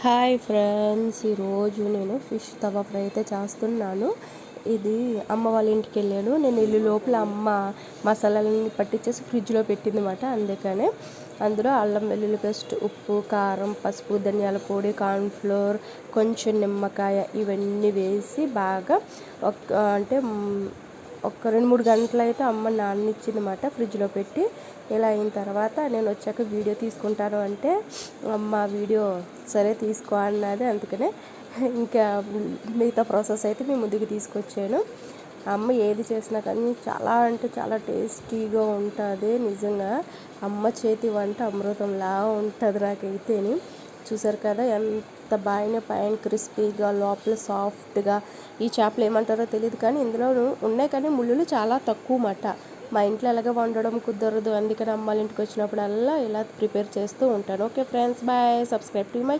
Hi friends, ఈరోజు నేను fish తవా fry అయితే చేస్తున్నాను. ఇది అమ్మ వాళ్ళ ఇంటికి వెళ్ళాను. నేను ఇల్లు లోపల అమ్మ మసాలాలని పట్టించేసి ఫ్రిడ్జ్లో పెట్టిందన్నమాట. అందుకనే అందులో అల్లం వెల్లుల్లి పేస్ట్, ఉప్పు, కారం, పసుపు, ధనియాల పొడి, కార్న్ఫ్లోర్, కొంచెం నిమ్మకాయ ఇవన్నీ వేసి బాగా ఒక 2-3 గంటలు అయితే అమ్మ నాననిచ్చిందన్నమాట ఫ్రిడ్జ్లో పెట్టి. ఇలా అయిన తర్వాత నేను వచ్చాక వీడియో తీసుకుంటాను అంటే అమ్మ వీడియో సరే తీసుకో అన్నది. అందుకనే ఇంకా మిగతా ప్రాసెస్ అయితే మీ ముందుకు తీసుకొచ్చాను. అమ్మ ఏది చేసినా కానీ చాలా అంటే చాలా టేస్టీగా ఉంటుంది. నిజంగా అమ్మ చేతి వంట అమృతంలా ఉంటుంది నాకైతేని. చూసారు కదా ఎంత బాగా పైన క్రిస్పీగా లోపల సాఫ్ట్గా. ఈ చేపలు ఏమంటారో తెలియదు కానీ ఇందులో ఉన్నాయి, కానీ ముళ్ళులు చాలా తక్కువ మాట. మా ఇంట్లో ఎలాగ వండడం కుదరదు, అందుకని అమ్మాళ్ళ ఇంటికి వచ్చినప్పుడల్లా ఇలా ప్రిపేర్ చేస్తూ ఉంటాను. Okay friends, bye. Subscribe to my